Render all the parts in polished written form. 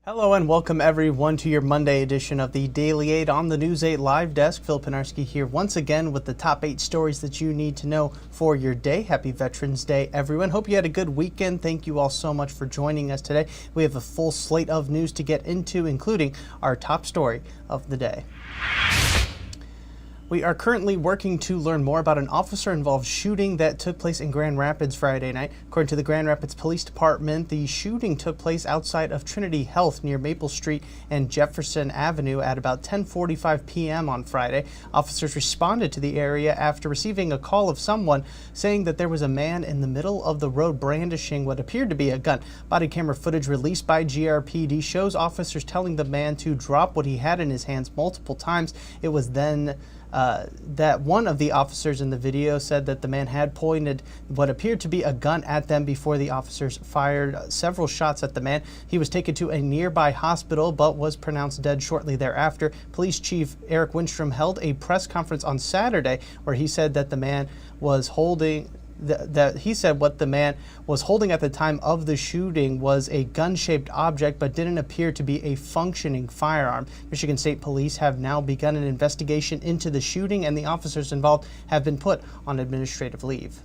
Hello and welcome everyone to your Monday edition of the Daily 8 on the News 8 Live Desk. Phil Pinarski here once again with the top 8 stories that you need to know for your day. Happy Veterans Day, everyone. Hope you had a good weekend. Thank you all so much for joining us today. We have a full slate of news to get into, including our top story of the day. We are currently working to learn more about an officer-involved shooting that took place in Grand Rapids Friday night. According to the Grand Rapids Police Department, the shooting took place outside of Trinity Health near Maple Street and Jefferson Avenue at about 10:45 p.m. on Friday. Officers responded to the area after receiving a call of someone saying that there was a man in the middle of the road brandishing what appeared to be a gun. Body camera footage released by GRPD shows officers telling the man to drop what he had in his hands multiple times. It was then that one of the officers in the video said that the man had pointed what appeared to be a gun at them before the officers fired several shots at the man. He was taken to a nearby hospital but was pronounced dead shortly thereafter. Police Chief Eric Winstrom held a press conference on Saturday where he said that the man was holding what the man was holding at the time of the shooting was a gun-shaped object but didn't appear to be a functioning firearm. Michigan State Police have now begun an investigation into the shooting, and the officers involved have been put on administrative leave.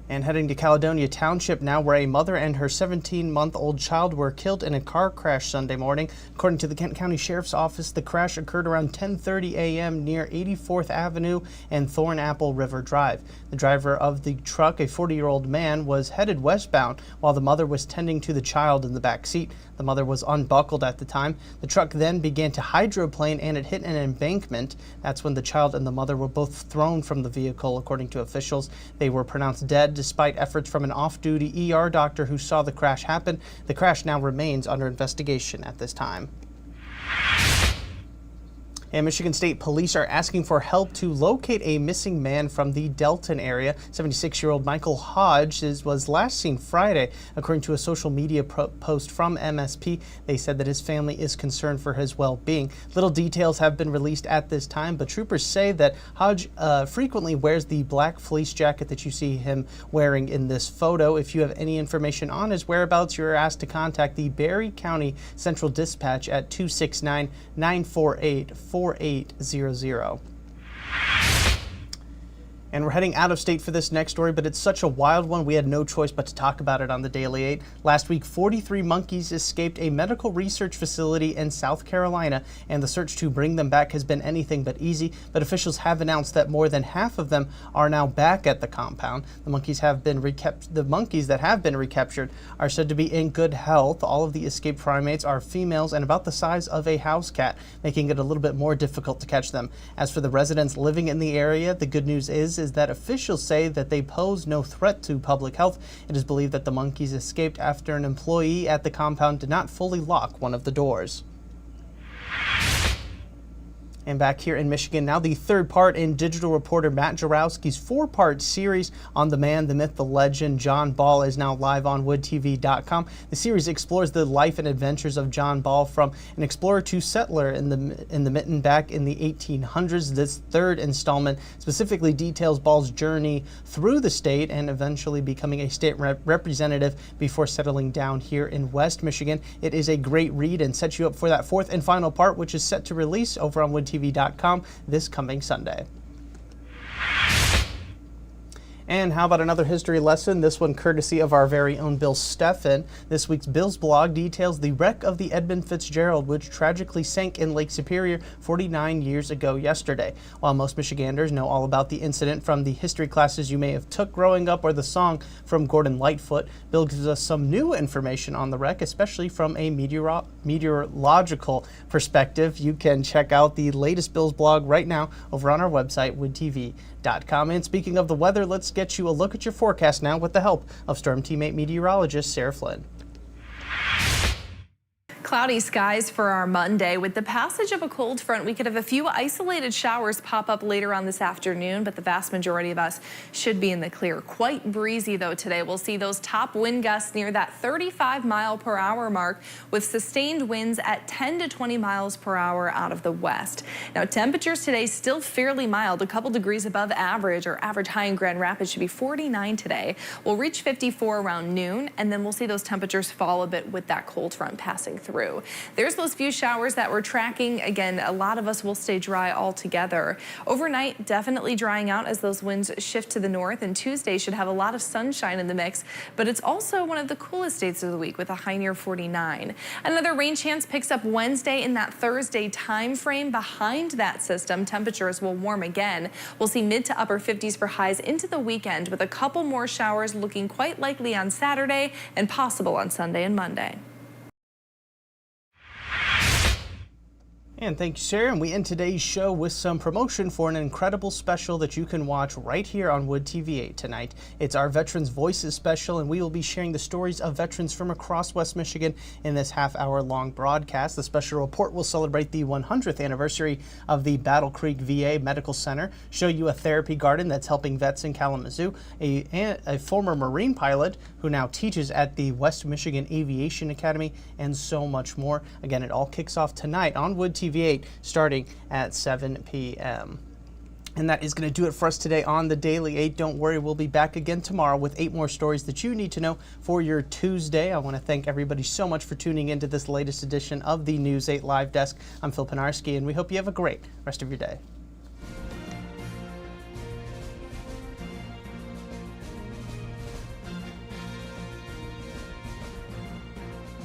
And heading to Caledonia Township now, where a mother and her 17-month-old child were killed in a car crash Sunday morning. According to the Kent County Sheriff's Office, the crash occurred around 10:30 a.m. near 84th Avenue and Thornapple River Drive. The driver of the truck, a 40-year-old man, was headed westbound while the mother was tending to the child in the back seat. The mother was unbuckled at the time. The truck then began to hydroplane and it hit an embankment. That's when the child and the mother were both thrown from the vehicle, according to officials. They were pronounced dead despite efforts from an off-duty ER doctor who saw the crash happen. The crash now remains under investigation at this time. And Michigan State Police are asking for help to locate a missing man from the Delton area. 76-year-old Michael Hodge was last seen Friday. According to a social media post from MSP, they said that his family is concerned for his well-being. Little details have been released at this time, but troopers say that Hodge frequently wears the black fleece jacket that you see him wearing in this photo. If you have any information on his whereabouts, you're asked to contact the Barry County Central Dispatch at 269-948-4800. And we're heading out of state for this next story, but it's such a wild one we had no choice but to talk about it on the Daily 8. Last week, 43 monkeys escaped a medical research facility in South Carolina, and the search to bring them back has been anything but easy, but officials have announced that more than half of them are now back at the compound. The monkeys that have been recaptured are said to be in good health. All of the escaped primates are females and about the size of a house cat, making it a little bit more difficult to catch them. As for the residents living in the area, the good news is that officials say that they pose no threat to public health. It is believed that the monkeys escaped after an employee at the compound did not fully lock one of the doors. And back here in Michigan now, the third part in digital reporter Matt Jarowski's 4-part series on the man, the myth, the legend, John Ball is now live on woodtv.com. The series explores the life and adventures of John Ball from an explorer to settler in the mitten back in the 1800s. This third installment specifically details Ball's journey through the state and eventually becoming a state representative before settling down here in West Michigan. It is a great read and sets you up for that fourth and final part, which is set to release over on woodtv.com this coming Sunday. And how about another history lesson, this one courtesy of our very own Bill Steffen. This week's Bill's blog details the wreck of the Edmund Fitzgerald, which tragically sank in Lake Superior 49 years ago yesterday. While most Michiganders know all about the incident from the history classes you may have took growing up or the song from Gordon Lightfoot, Bill gives us some new information on the wreck, especially from a meteorological perspective. You can check out the latest Bill's blog right now over on our website, woodtv.com. And speaking of the weather, let's get you a look at your forecast now with the help of Storm Teammate meteorologist Sarah Flynn. Cloudy skies for our Monday. With the passage of a cold front, we could have a few isolated showers pop up later on this afternoon, but the vast majority of us should be in the clear. Quite breezy, though, today. We'll see those top wind gusts near that 35-mile-per-hour mark with sustained winds at 10 to 20 miles per hour out of the west. Now, temperatures today still fairly mild, a couple degrees above average. Our average high in Grand Rapids should be 49 today. We'll reach 54 around noon, and then we'll see those temperatures fall a bit with that cold front passing through. There's those few showers that we're tracking. Again, a lot of us will stay dry altogether. Overnight, definitely drying out as those winds shift to the north, and Tuesday should have a lot of sunshine in the mix, but it's also one of the coolest days of the week with a high near 49. Another rain chance picks up Wednesday in that Thursday time frame. Behind that system, temperatures will warm again. We'll see mid to upper 50s for highs into the weekend, with a couple more showers looking quite likely on Saturday and possible on Sunday and Monday. And thank you, Sarah. And we end today's show with some promotion for an incredible special that you can watch right here on Wood TV 8 tonight. It's our Veterans Voices special, and we will be sharing the stories of veterans from across West Michigan in this half-hour-long broadcast. The special report will celebrate the 100th anniversary of the Battle Creek VA Medical Center, show you a therapy garden that's helping vets in Kalamazoo, a former Marine pilot who now teaches at the West Michigan Aviation Academy, and so much more. Again, it all kicks off tonight on Wood TV 8 starting at 7 p.m. And that is going to do it for us today on the Daily 8. Don't worry, we'll be back again tomorrow with 8 more stories that you need to know for your Tuesday. I want to thank everybody so much for tuning into this latest edition of the News 8 Live Desk. I'm Phil Pinarski, and we hope you have a great rest of your day.